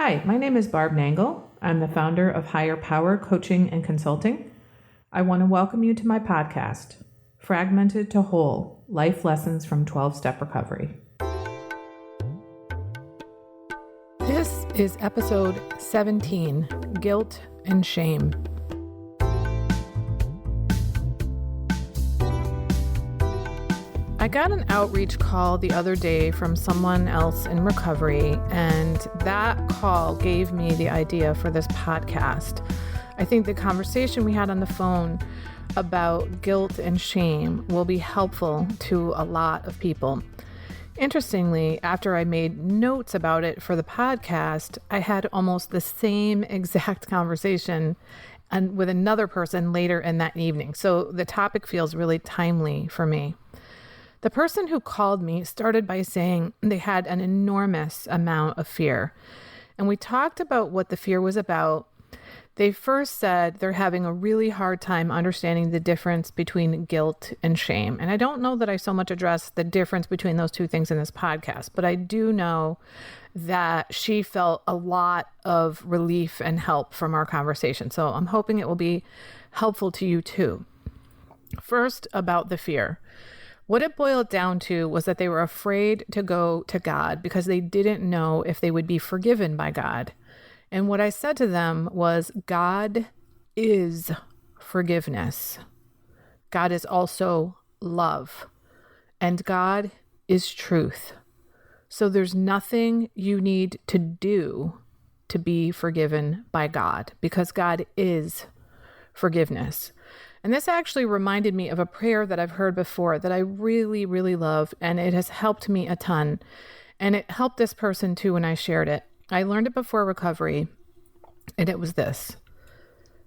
Hi, my name is Barb Nangle. I'm the founder of Higher Power Coaching and Consulting. I want to welcome you to my podcast, Fragmented to Whole, Life Lessons from 12-Step Recovery. This is episode 17, Guilt and Shame. I got an outreach call the other day from someone else in recovery, and that call gave me the idea for this podcast. I think the conversation we had on the phone about guilt and shame will be helpful to a lot of people. Interestingly, after I made notes about it for the podcast, I had almost the same exact conversation and with another person later in that evening. So the topic feels really timely for me. The person who called me started by saying they had an enormous amount of fear. And we talked about what the fear was about. They first said they're having a really hard time understanding the difference between guilt and shame. And I don't know that I so much address the difference between those two things in this podcast, but I do know that she felt a lot of relief and help from our conversation. So I'm hoping it will be helpful to you too. First, about the fear. What it boiled down to was that they were afraid to go to God because they didn't know if they would be forgiven by God. And what I said to them was, God is forgiveness. God is also love. And God is truth. So there's nothing you need to do to be forgiven by God because God is forgiveness. And this actually reminded me of a prayer that I've heard before that I really, really love, and it has helped me a ton. And it helped this person too when I shared it. I learned it before recovery, and it was this.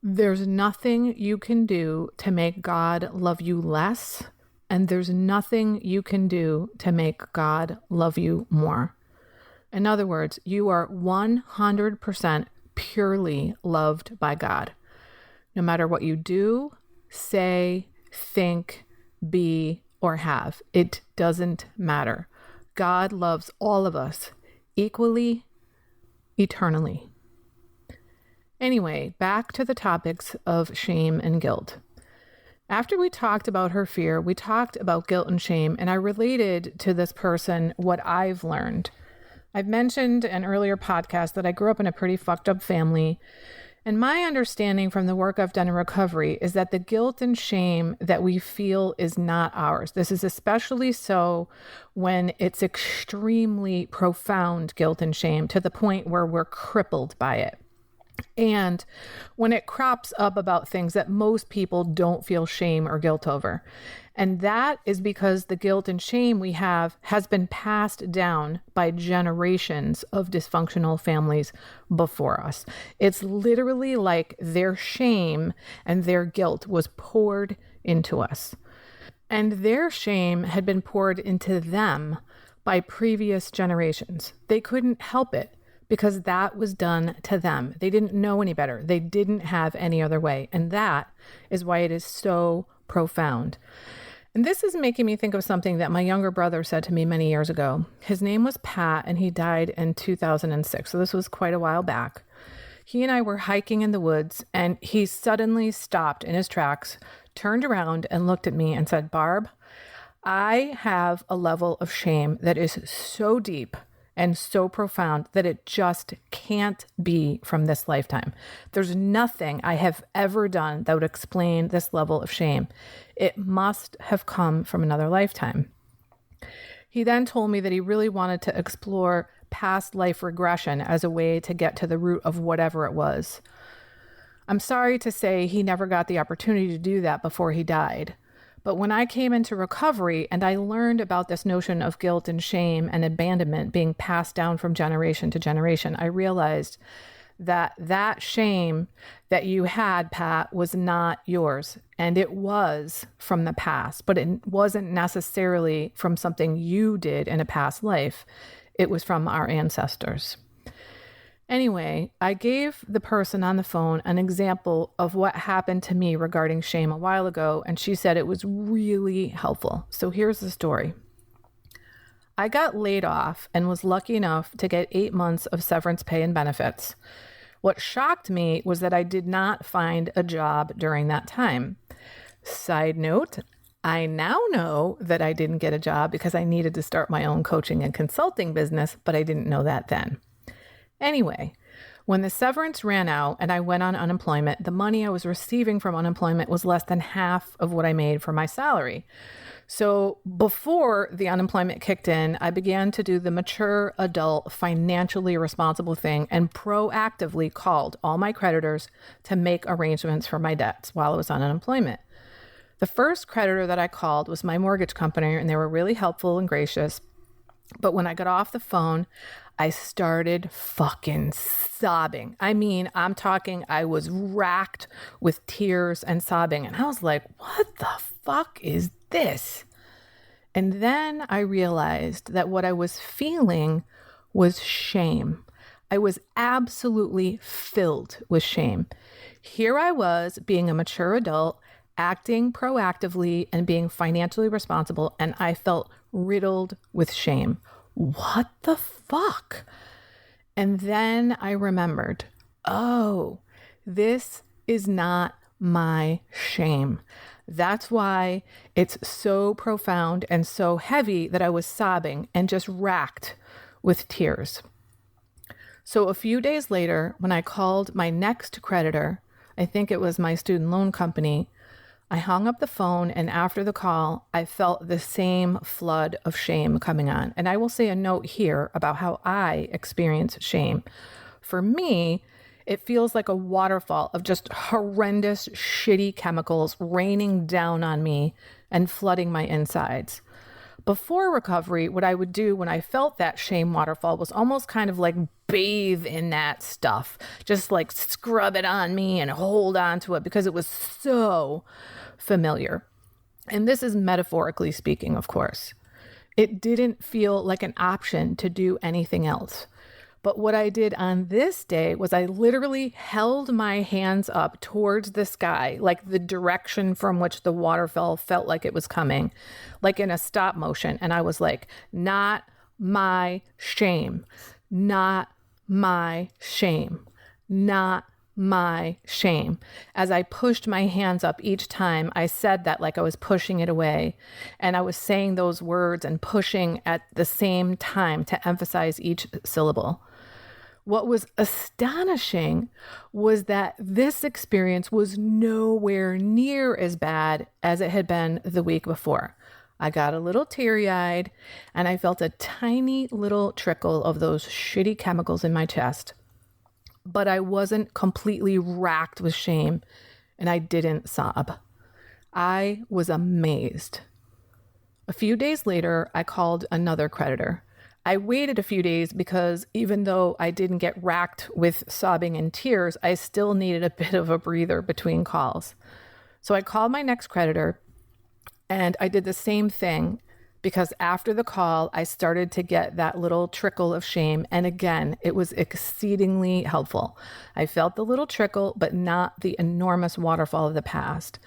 There's nothing you can do to make God love you less, and there's nothing you can do to make God love you more. In other words, you are 100% purely loved by God. No matter what you do, say, think, be, or have. It doesn't matter. God loves all of us equally, eternally. Anyway, back to the topics of shame and guilt. After we talked about her fear, we talked about guilt and shame, and I related to this person what I've learned. I've mentioned in an earlier podcast that I grew up in a pretty fucked up family. And my understanding from the work I've done in recovery is that the guilt and shame that we feel is not ours. This is especially so when it's extremely profound guilt and shame to the point where we're crippled by it. And when it crops up about things that most people don't feel shame or guilt over. And that is because the guilt and shame we have has been passed down by generations of dysfunctional families before us. It's literally like their shame and their guilt was poured into us. And their shame had been poured into them by previous generations. They couldn't help it because that was done to them. They didn't know any better. They didn't have any other way. And that is why it is so profound. And this is making me think of something that my younger brother said to me many years ago. His name was Pat, and he died in 2006. So this was quite a while back. He and I were hiking in the woods, and he suddenly stopped in his tracks, turned around, and looked at me and said, Barb, I have a level of shame that is so deep and so profound that it just can't be from this lifetime. There's nothing I have ever done that would explain this level of shame. It must have come from another lifetime. He then told me that he really wanted to explore past life regression as a way to get to the root of whatever it was. I'm sorry to say he never got the opportunity to do that before he died. But when I came into recovery and I learned about this notion of guilt and shame and abandonment being passed down from generation to generation, I realized that shame that you had, Pat, was not yours. And it was from the past, but it wasn't necessarily from something you did in a past life. It was from our ancestors. Anyway, I gave the person on the phone an example of what happened to me regarding shame a while ago, and she said it was really helpful. So here's the story. I got laid off and was lucky enough to get 8 months of severance pay and benefits. What shocked me was that I did not find a job during that time. Side note, I now know that I didn't get a job because I needed to start my own coaching and consulting business, but I didn't know that then. Anyway, when the severance ran out and I went on unemployment, the money I was receiving from unemployment was less than half of what I made for my salary. So before the unemployment kicked in, I began to do the mature, adult, financially responsible thing and proactively called all my creditors to make arrangements for my debts while I was on unemployment. The first creditor that I called was my mortgage company, and they were really helpful and gracious. But when I got off the phone, I started fucking sobbing. I mean, I'm talking, I was racked with tears and sobbing. And I was like, what the fuck is this? And then I realized that what I was feeling was shame. I was absolutely filled with shame. Here I was being a mature adult, acting proactively and being financially responsible, and I felt riddled with shame. What the fuck? And then I remembered, oh, this is not my shame. That's why it's so profound and so heavy that I was sobbing and just racked with tears. So a few days later, when I called my next creditor, I think it was my student loan company, I hung up the phone, and after the call, I felt the same flood of shame coming on. And I will say a note here about how I experience shame. For me, it feels like a waterfall of just horrendous, shitty chemicals raining down on me and flooding my insides. Before recovery, what I would do when I felt that shame waterfall was almost kind of like bathe in that stuff, just like scrub it on me and hold on to it because it was so familiar. And this is metaphorically speaking, of course. It didn't feel like an option to do anything else. But what I did on this day was I literally held my hands up towards the sky, like the direction from which the waterfall felt like it was coming, like in a stop motion. And I was like, not my shame, not my shame, not my shame. As I pushed my hands up each time, I said that like I was pushing it away. And I was saying those words and pushing at the same time to emphasize each syllable. What was astonishing was that this experience was nowhere near as bad as it had been the week before. I got a little teary-eyed and I felt a tiny little trickle of those shitty chemicals in my chest. But I wasn't completely racked with shame and I didn't sob. I was amazed. A few days later, I called another creditor. I waited a few days because even though I didn't get racked with sobbing and tears, I still needed a bit of a breather between calls. So I called my next creditor and I did the same thing because after the call, I started to get that little trickle of shame. And again, it was exceedingly helpful. I felt the little trickle, but not the enormous waterfall of the past.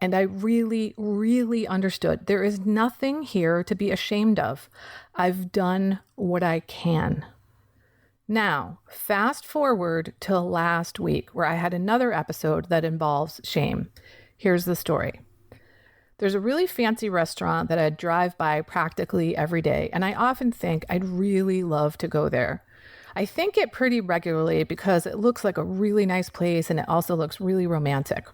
And I really, really understood there is nothing here to be ashamed of. I've done what I can. Now, fast forward to last week where I had another episode that involves shame. Here's the story. There's a really fancy restaurant that I drive by practically every day, and I often think I'd really love to go there. I think it pretty regularly because it looks like a really nice place and it also looks really romantic.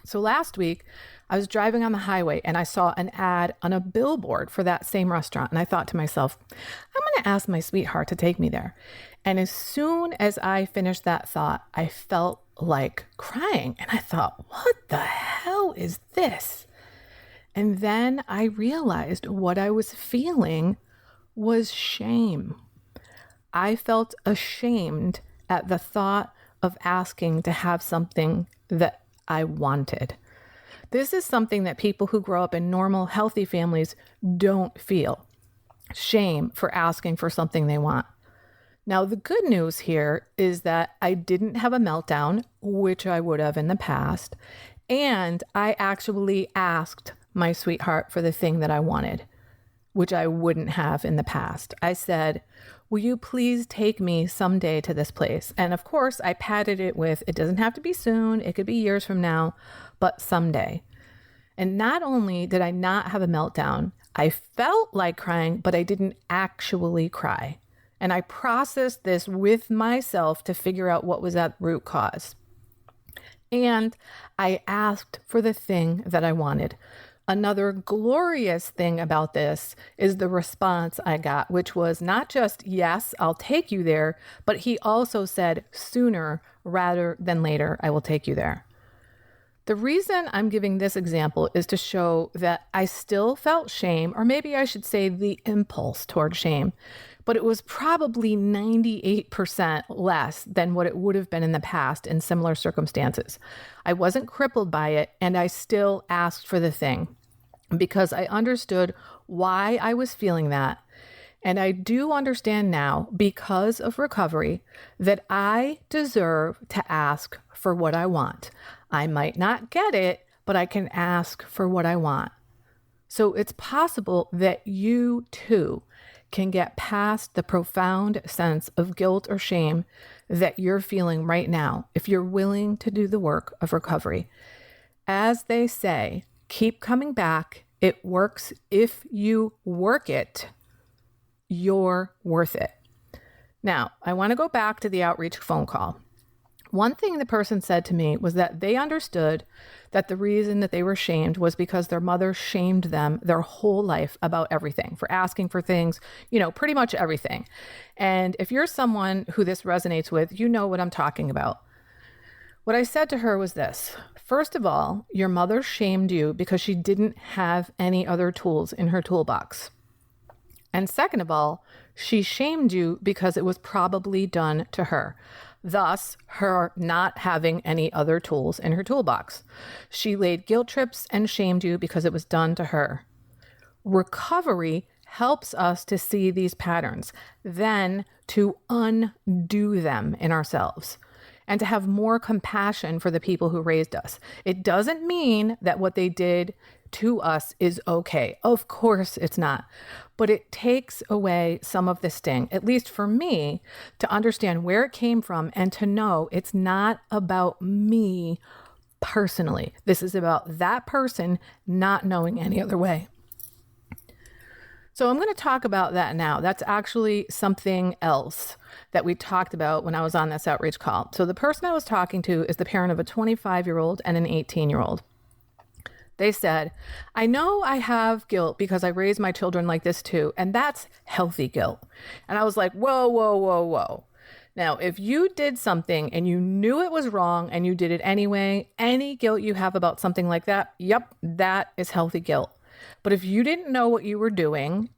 So last week, I was driving on the highway and I saw an ad on a billboard for that same restaurant. And I thought to myself, I'm going to ask my sweetheart to take me there. And as soon as I finished that thought, I felt like crying. And I thought, what the hell is this? And then I realized what I was feeling was shame. I felt ashamed at the thought of asking to have something that I wanted. This is something that people who grow up in normal, healthy families don't feel. Shame for asking for something they want. Now, the good news here is that I didn't have a meltdown, which I would have in the past, and I actually asked my sweetheart for the thing that I wanted. which I wouldn't have in the past. I said, will you please take me someday to this place? And of course, I padded it with, it doesn't have to be soon. It could be years from now, but someday. And not only did I not have a meltdown, I felt like crying, but I didn't actually cry. And I processed this with myself to figure out what was that root cause. And I asked for the thing that I wanted. Another glorious thing about this is the response I got, which was not just, yes, I'll take you there, but he also said, sooner rather than later, I will take you there. The reason I'm giving this example is to show that I still felt shame, or maybe I should say the impulse toward shame, but it was probably 98% less than what it would have been in the past in similar circumstances. I wasn't crippled by it, and I still asked for the thing because I understood why I was feeling that. And I do understand now, because of recovery, that I deserve to ask for what I want. I might not get it, but I can ask for what I want. So it's possible that you too can get past the profound sense of guilt or shame that you're feeling right now if you're willing to do the work of recovery. As they say, keep coming back. It works if you work it. You're worth it. Now, I want to go back to the outreach phone call. One thing the person said to me was that they understood that the reason that they were shamed was because their mother shamed them their whole life about everything, for asking for things, pretty much everything. And if you're someone who this resonates with, you know what I'm talking about. What I said to her was this: first of all, your mother shamed you because she didn't have any other tools in her toolbox. And second of all, she shamed you because it was probably done to her. Thus, her not having any other tools in her toolbox. She laid guilt trips and shamed you because it was done to her. Recovery helps us to see these patterns, then to undo them in ourselves, and to have more compassion for the people who raised us. It doesn't mean that what they did to us is okay. Of course it's not. But it takes away some of the sting, at least for me, to understand where it came from and to know it's not about me personally. This is about that person not knowing any other way. So I'm going to talk about that now. That's actually something else that we talked about when I was on this outreach call. So the person I was talking to is the parent of a 25-year-old and an 18-year-old. They said, I know I have guilt because I raised my children like this too, and that's healthy guilt. And I was like, whoa, whoa, whoa, whoa. Now, if you did something and you knew it was wrong and you did it anyway, any guilt you have about something like that, yep, that is healthy guilt. But if you didn't know what you were doing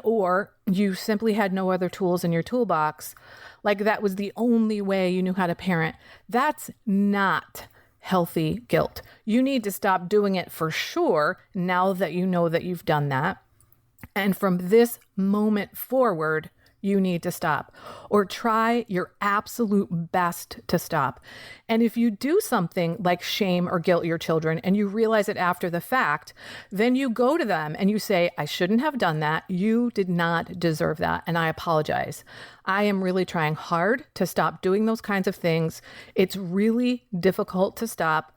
or you simply had no other tools in your toolbox, like that was the only way you knew how to parent, that's not healthy guilt. You need to stop doing it for sure now that you know that you've done that. And from this moment forward, you need to stop, or try your absolute best to stop. And if you do something like shame or guilt your children and you realize it after the fact, then you go to them and you say, I shouldn't have done that. You did not deserve that. And I apologize. I am really trying hard to stop doing those kinds of things. It's really difficult to stop.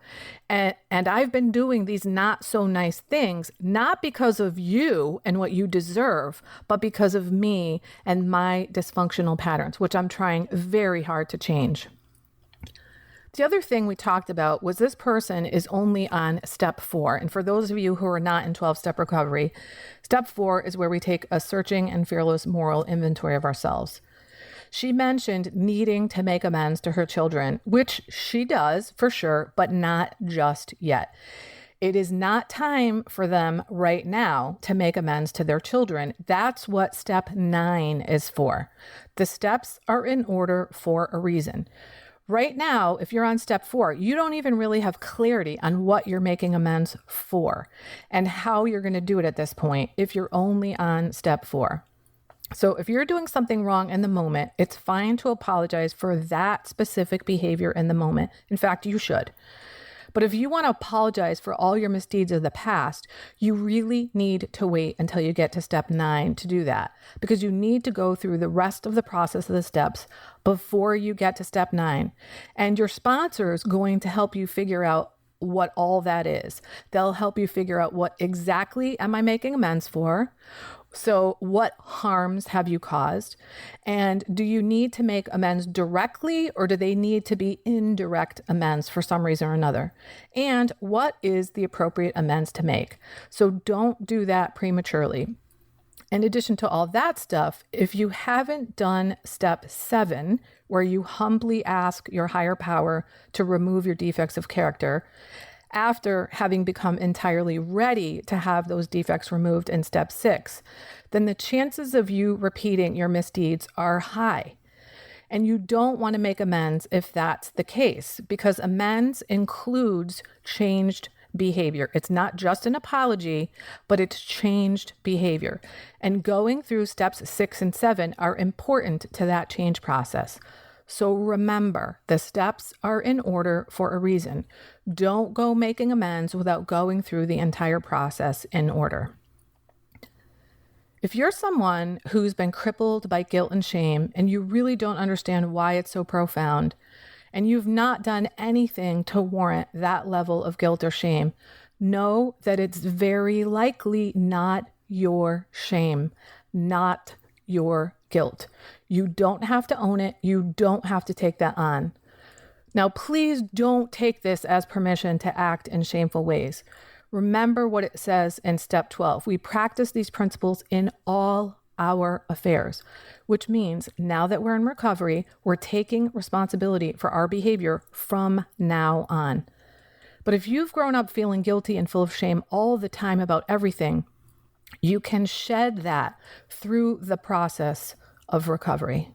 And I've been doing these not so nice things, not because of you and what you deserve, but because of me and my dysfunctional patterns, which I'm trying very hard to change. The other thing we talked about was this person is only on step 4. And for those of you who are not in 12-step recovery, step 4 is where we take a searching and fearless moral inventory of ourselves. She mentioned needing to make amends to her children, which she does for sure, but not just yet. It is not time for them right now to make amends to their children. That's what step 9 is for. The steps are in order for a reason. Right now, if you're on step 4, you don't even really have clarity on what you're making amends for and how you're going to do it at this point if you're only on step 4. So if you're doing something wrong in the moment, it's fine to apologize for that specific behavior in the moment. In fact, you should. But if you want to apologize for all your misdeeds of the past, you really need to wait until you get to step 9 to do that, because you need to go through the rest of the process of the steps before you get to step 9. And your sponsor is going to help you figure out what all that is. They'll help you figure out what exactly am I making amends for? So what harms have you caused? And do you need to make amends directly, or do they need to be indirect amends for some reason or another? And what is the appropriate amends to make? So don't do that prematurely. In addition to all that stuff, if you haven't done step 7, where you humbly ask your higher power to remove your defects of character, after having become entirely ready to have those defects removed in step 6, then the chances of you repeating your misdeeds are high. And you don't want to make amends if that's the case, because amends includes changed behavior. It's not just an apology, but it's changed behavior. And going through steps 6 and 7 are important to that change process. So remember, the steps are in order for a reason. Don't go making amends without going through the entire process in order. If you're someone who's been crippled by guilt and shame, and you really don't understand why it's so profound, and you've not done anything to warrant that level of guilt or shame, know that it's very likely not your shame, not your guilt. You don't have to own it. You don't have to take that on. Now, please don't take this as permission to act in shameful ways. Remember what it says in step 12. We practice these principles in all our affairs, which means now that we're in recovery, we're taking responsibility for our behavior from now on. But if you've grown up feeling guilty and full of shame all the time about everything, you can shed that through the process of recovery.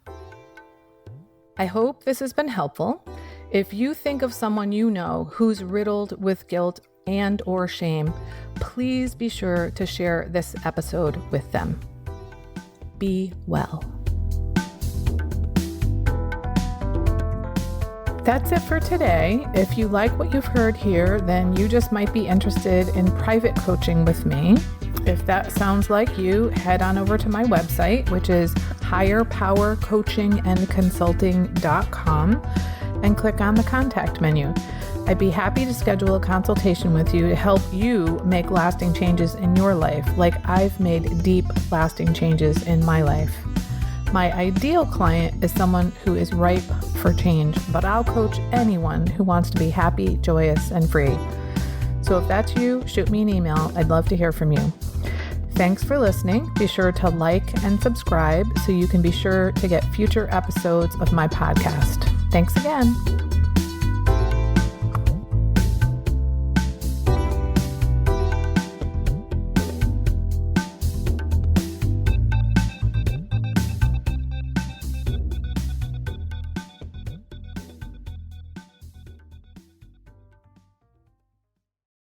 I hope this has been helpful. If you think of someone you know who's riddled with guilt and or shame, please be sure to share this episode with them. Be well. That's it for today. If you like what you've heard here, then you just might be interested in private coaching with me. If that sounds like you, head on over to my website, which is higherpowercoachingandconsulting.com, and click on the contact menu. I'd be happy to schedule a consultation with you to help you make lasting changes in your life, like I've made deep, lasting changes in my life. My ideal client is someone who is ripe for change, but I'll coach anyone who wants to be happy, joyous, and free. So if that's you, shoot me an email. I'd love to hear from you. Thanks for listening. Be sure to like and subscribe so you can be sure to get future episodes of my podcast. Thanks again.